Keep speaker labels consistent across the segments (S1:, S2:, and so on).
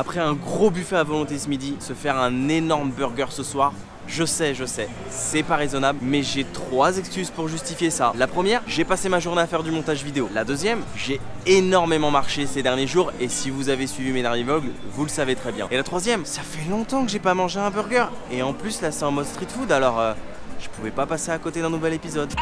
S1: Après un gros buffet à volonté ce midi, se faire un énorme burger ce soir, je sais, c'est pas raisonnable, mais j'ai 3 excuses pour justifier ça. La première, j'ai passé ma journée à faire du montage vidéo. La deuxième, j'ai énormément marché ces derniers jours et si vous avez suivi mes derniers vlogs, vous le savez très bien. Et la troisième, ça fait longtemps que j'ai pas mangé un burger. Et en plus là c'est en mode street food, alors je pouvais pas passer à côté d'un nouvel épisode.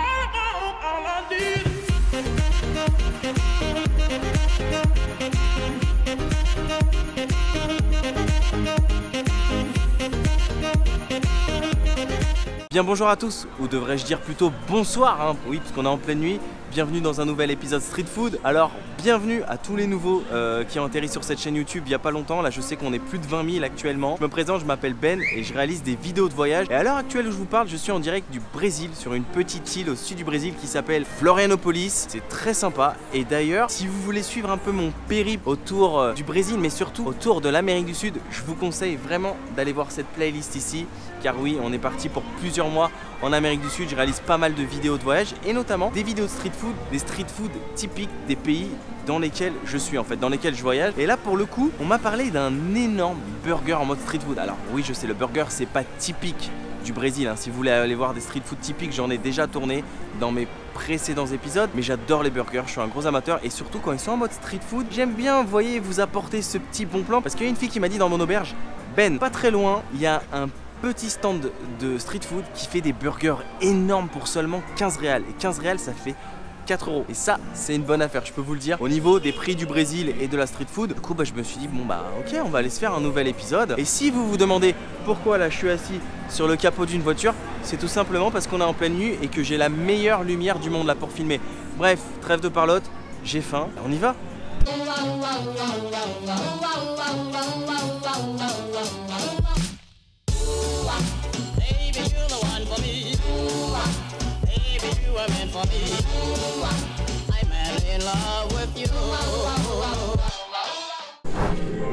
S1: Bien bonjour à tous, ou devrais-je dire plutôt bonsoir, hein. Oui, parce qu'on est en pleine nuit. Bienvenue dans un nouvel épisode Street Food. Alors, bienvenue à tous les nouveaux qui ont atterri sur cette chaîne YouTube il n'y a pas longtemps. Là, je sais qu'on est plus de 20 000 actuellement. Je me présente, je m'appelle Ben et je réalise des vidéos de voyage. Et à l'heure actuelle où je vous parle, je suis en direct du Brésil, sur une petite île au sud du Brésil qui s'appelle Florianopolis. C'est très sympa. Et d'ailleurs, si vous voulez suivre un peu mon périple autour du Brésil, mais surtout autour de l'Amérique du Sud, je vous conseille vraiment d'aller voir cette playlist ici. Car oui, on est parti pour plusieurs mois en Amérique du Sud. Je réalise pas mal de vidéos de voyage et notamment des vidéos de street food, des street food typiques des pays dans lesquels je suis en fait, dans lesquels je voyage. Et là pour le coup, on m'a parlé d'un énorme burger en mode street food. Alors oui, je sais, le burger c'est pas typique du Brésil, hein. Si vous voulez aller voir des street food typiques, j'en ai déjà tourné dans mes précédents épisodes, mais j'adore les burgers, je suis un gros amateur et surtout quand ils sont en mode street food, j'aime bien, vous voyez, vous apporter ce petit bon plan parce qu'il y a une fille qui m'a dit dans mon auberge, Ben, pas très loin, il y a un petit stand de street food qui fait des burgers énormes pour seulement 15 réals. Et 15 réals, ça fait 4 €. Et ça, c'est une bonne affaire, je peux vous le dire. Au niveau des prix du Brésil et de la street food, du coup, je me suis dit, bon ok, on va aller se faire un nouvel épisode. Et si vous vous demandez pourquoi là je suis assis sur le capot d'une voiture, c'est tout simplement parce qu'on est en pleine nuit et que j'ai la meilleure lumière du monde là pour filmer. Bref, trêve de parlotte, j'ai faim, on y va.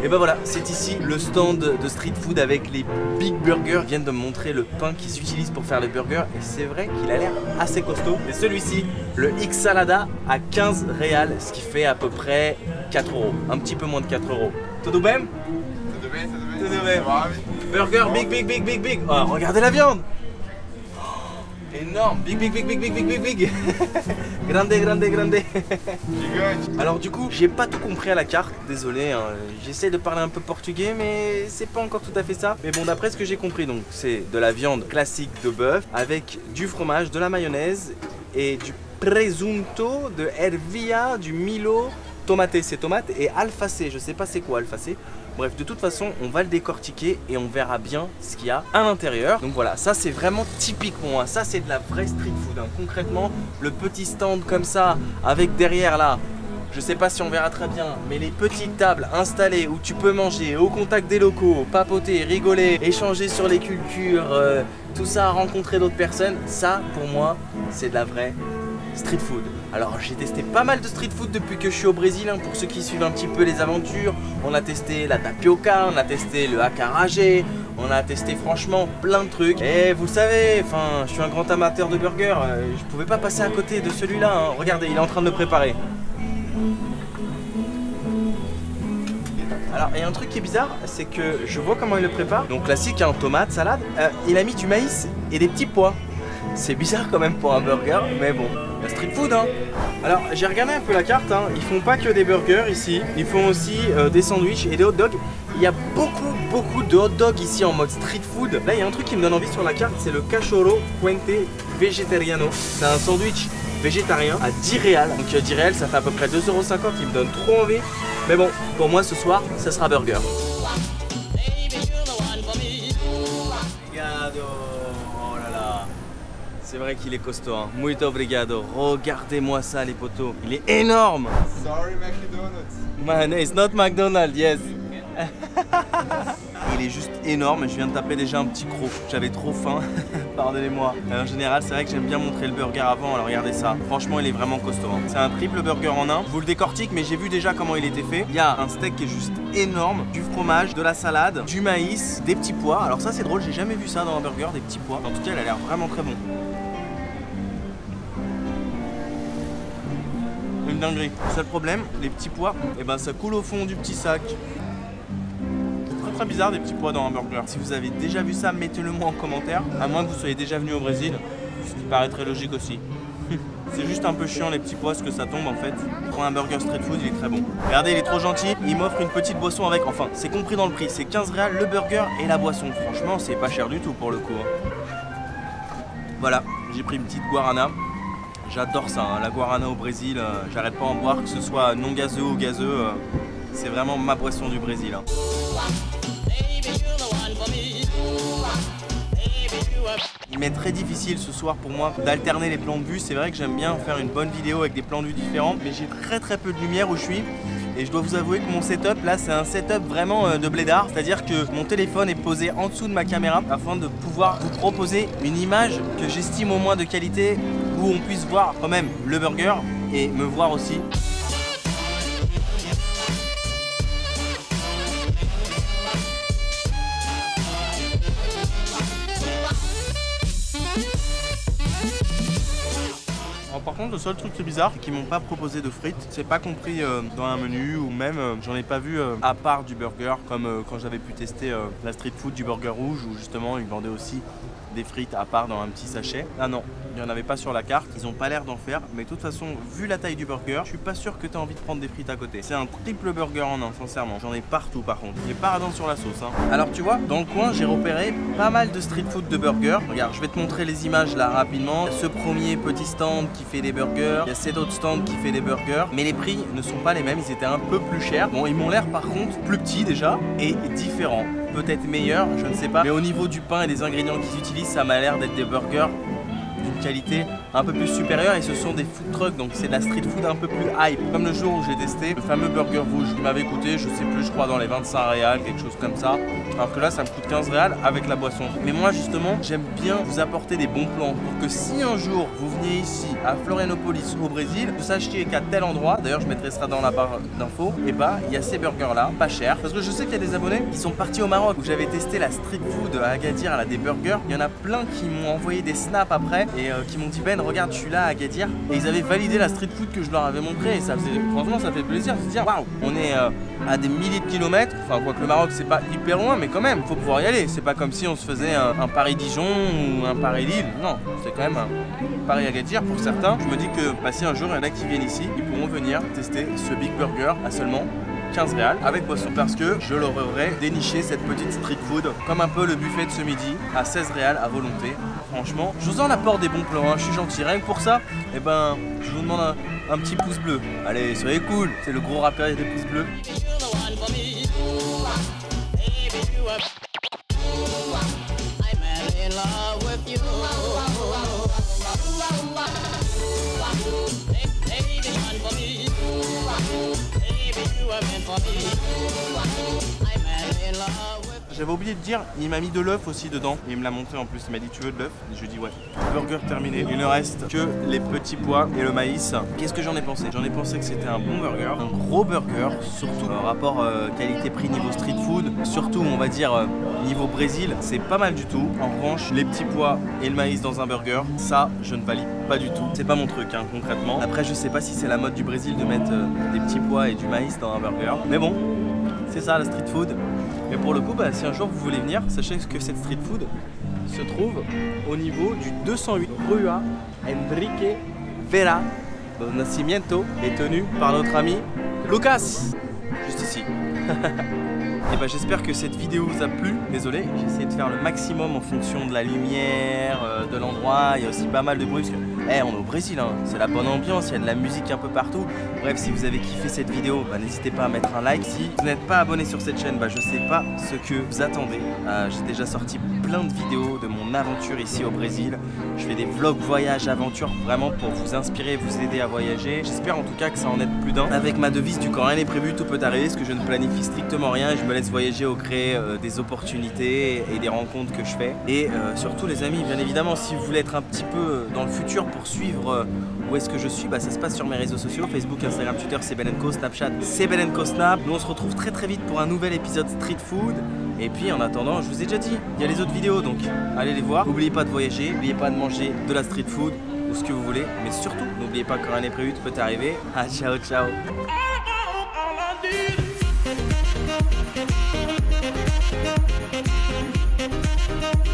S1: Et ben voilà, c'est ici le stand de street food avec les big burgers. Ils viennent de me montrer le pain qu'ils utilisent pour faire les burgers et c'est vrai qu'il a l'air assez costaud. Et celui-ci, le X Salada à 15 réals, ce qui fait à peu près 4 €, un petit peu moins de 4 €. Tudo bem? Tudo bem. Burger big. Oh, regardez la viande. Énorme, big. grande. Alors du coup, j'ai pas tout compris à la carte, désolé, hein. J'essaie de parler un peu portugais, mais c'est pas encore tout à fait ça. Mais bon, d'après ce que j'ai compris, donc c'est de la viande classique de bœuf avec du fromage, de la mayonnaise et du presunto, de ervilha, du milo, tomate, c'est tomate, et alfacé, je sais pas c'est quoi alfacé. Bref, de toute façon, on va le décortiquer et on verra bien ce qu'il y a à l'intérieur. Donc voilà, ça c'est vraiment typique pour moi. Ça c'est de la vraie street food, hein. Concrètement, le petit stand comme ça, avec derrière là, je sais pas si on verra très bien, mais les petites tables installées où tu peux manger au contact des locaux, papoter, rigoler, échanger sur les cultures, tout ça, rencontrer d'autres personnes. Ça, pour moi, c'est de la vraie street food. Alors j'ai testé pas mal de street food depuis que je suis au Brésil, hein, pour ceux qui suivent un petit peu les aventures. On a testé la tapioca, on a testé le acarajé, on a testé franchement plein de trucs. Et vous savez, enfin, je suis un grand amateur de burgers, je pouvais pas passer à côté de celui-là, hein. Regardez, il est en train de le préparer. Alors il y a un truc qui est bizarre, c'est que je vois comment il le prépare. Donc classique, hein, tomate, salade, il a mis du maïs et des petits pois. C'est bizarre quand même pour un burger, mais bon, la street food, hein. Alors j'ai regardé un peu la carte, hein. Ils font pas que des burgers ici, ils font aussi des sandwichs et des hot dogs. Il y a beaucoup de hot dogs ici en mode street food. Là il y a un truc qui me donne envie sur la carte, c'est le cachorro puente vegetariano. C'est un sandwich végétarien à 10 réals. Donc 10 réals ça fait à peu près 2,50 €, il me donne trop envie. Mais bon, pour moi ce soir, ça sera burger. C'est vrai qu'il est costaud, hein. Muito obrigado. Regardez-moi ça les potos. Il est énorme.
S2: Sorry McDonald's.
S1: Man, it's not McDonald's, yes. Il est juste énorme, je viens de taper déjà un petit croc. J'avais trop faim, pardonnez-moi. En général, c'est vrai que j'aime bien montrer le burger avant, alors regardez ça. Franchement, il est vraiment costaud, hein. C'est un triple burger en un. Je vous le décortique, mais j'ai vu déjà comment il était fait. Il y a un steak qui est juste énorme, du fromage, de la salade, du maïs, des petits pois. Alors ça, c'est drôle, j'ai jamais vu ça dans un burger, des petits pois. En tout cas, il a l'air vraiment très bon. Une dinguerie. Seul problème, les petits pois, et ben ça coule au fond du petit sac. très bizarre des petits pois dans un burger. Si vous avez déjà vu ça, mettez-le moi en commentaire. À moins que vous soyez déjà venu au Brésil, ce qui paraîtrait logique aussi. C'est juste un peu chiant les petits pois parce que ça tombe en fait. Pour un burger street food, il est très bon. Regardez, il est trop gentil. Il m'offre une petite boisson avec. Enfin, c'est compris dans le prix. C'est 15 réals le burger et la boisson. Franchement, c'est pas cher du tout pour le coup. Voilà, j'ai pris une petite guarana. J'adore ça, hein. La guarana au Brésil. J'arrête pas en boire, que ce soit non gazeux ou gazeux. C'est vraiment ma boisson du Brésil. Hein. Il m'est très difficile ce soir pour moi d'alterner les plans de vue. C'est vrai que j'aime bien faire une bonne vidéo avec des plans de vue différents, mais j'ai très peu de lumière où je suis. Et je dois vous avouer que mon setup là, c'est un setup vraiment de blédard. C'est-à-dire que mon téléphone est posé en dessous de ma caméra afin de pouvoir vous proposer une image que j'estime au moins de qualité, où on puisse voir quand même le burger et me voir aussi. Par contre, le seul truc qui est bizarre, c'est qu'ils m'ont pas proposé de frites. C'est pas compris dans un menu, ou même j'en ai pas vu à part du burger, comme quand j'avais pu tester la street food du burger rouge, où justement ils vendaient aussi des frites à part dans un petit sachet. Ah non, il n'y en avait pas sur la carte, ils ont pas l'air d'en faire, mais de toute façon, vu la taille du burger, je suis pas sûr que tu as envie de prendre des frites à côté. C'est un triple burger en un, sincèrement. J'en ai partout par contre. Il est pas radin sur la sauce. Hein. Alors tu vois, dans le coin, j'ai repéré pas mal de street food de burgers. Regarde, je vais te montrer les images là rapidement. Ce premier petit stand qui fait des burgers, il y a cet autre stand qui fait des burgers, mais les prix ne sont pas les mêmes, ils étaient un peu plus chers. Bon, ils m'ont l'air par contre plus petits déjà et différents. Peut-être meilleurs, je ne sais pas. Mais au niveau du pain et des ingrédients qu'ils utilisent, ça m'a l'air d'être des burgers d'une qualité un peu plus supérieure et ce sont des food trucks, donc c'est de la street food un peu plus hype. Comme le jour où j'ai testé le fameux burger rouge qui m'avait coûté, je sais plus, je crois dans les 25 réals, quelque chose comme ça. Alors que là, ça me coûte 15 réals avec la boisson. Mais moi, justement, j'aime bien vous apporter des bons plans pour que si un jour vous veniez ici à Florianopolis au Brésil, vous sachiez qu'à tel endroit, d'ailleurs je mettrai ça dans la barre d'infos, et bah il y a ces burgers là, pas cher. Parce que je sais qu'il y a des abonnés qui sont partis au Maroc où j'avais testé la street food à Agadir, elle a des burgers. Il y en a plein qui m'ont envoyé des snaps après et qui m'ont dit Ben regarde je suis là à Agadir, et ils avaient validé la street food que je leur avais montré et ça faisait, franchement ça fait plaisir de se dire waouh, on est à des milliers de kilomètres, enfin quoique le Maroc c'est pas hyper loin mais quand même faut pouvoir y aller, c'est pas comme si on se faisait un Paris-Dijon ou un Paris-Lille, non, c'est quand même un Paris-Agadir pour certains. Je me dis que bah, si un jour il y en a qui viennent ici, ils pourront venir tester ce Big Burger à seulement 15 réals avec boisson, parce que je leur aurais déniché cette petite street food comme un peu le buffet de ce midi à 16 réals à volonté. Franchement, je vous en apporte des bons plans, hein. Je suis gentil, rien que pour ça, et ben je vous demande un petit pouce bleu. Allez, soyez cool, c'est le gros rappeur des pouces bleus. J'avais oublié de dire, il m'a mis de l'œuf aussi dedans. Il me l'a montré en plus, il m'a dit tu veux de l'œuf? Je lui ai dit ouais. Burger terminé, il ne reste que les petits pois et le maïs. Qu'est-ce que j'en ai pensé? J'en ai pensé que c'était un bon burger, un gros burger, surtout rapport qualité-prix niveau street food, surtout on va dire niveau Brésil, c'est pas mal du tout. En revanche, les petits pois et le maïs dans un burger, ça je ne valide pas du tout. C'est pas mon truc hein, concrètement. Après je sais pas si c'est la mode du Brésil de mettre des petits pois et du maïs dans un burger, mais bon, c'est ça la street food. Et pour le coup, bah, si un jour vous voulez venir, sachez que cette street food se trouve au niveau du 208 Rua Enrique Vera do Nascimento, et tenu par notre ami Lucas, juste ici. Et bah, j'espère que cette vidéo vous a plu. Désolé, j'ai essayé de faire le maximum en fonction de la lumière, de l'endroit. Il y a aussi pas mal de bruit parce que on est au Brésil, hein. C'est la bonne ambiance, il y a de la musique un peu partout. Bref, si vous avez kiffé cette vidéo, bah, n'hésitez pas à mettre un like. Si vous n'êtes pas abonné sur cette chaîne, bah, je sais pas ce que vous attendez. J'ai déjà sorti plein de vidéos de mon aventure ici au Brésil. Je fais des vlogs voyage aventure vraiment pour vous inspirer, vous aider à voyager. J'espère en tout cas que ça en aide plus d'un. Avec ma devise du quand rien n'est prévu, tout peut arriver, parce que je ne planifie strictement rien et je me laisse voyager au gré des opportunités et des rencontres que je fais. Et surtout les amis, bien évidemment, si vous voulez être un petit peu dans le futur pour suivre où est-ce que je suis, bah, ça se passe sur mes réseaux sociaux, Facebook, Instagram, Twitter, c'est Ben & Co, Snapchat, c'est Ben & Co Snap. Nous on se retrouve très vite pour un nouvel épisode Street Food. Et puis en attendant, je vous ai déjà dit, il y a les autres vidéos, donc allez les voir. N'oubliez pas de voyager, n'oubliez pas de manger de la street food ou ce que vous voulez. Mais surtout, n'oubliez pas que rien n'est prévu, tout peut arriver. Ah, ciao, ciao. Ciao.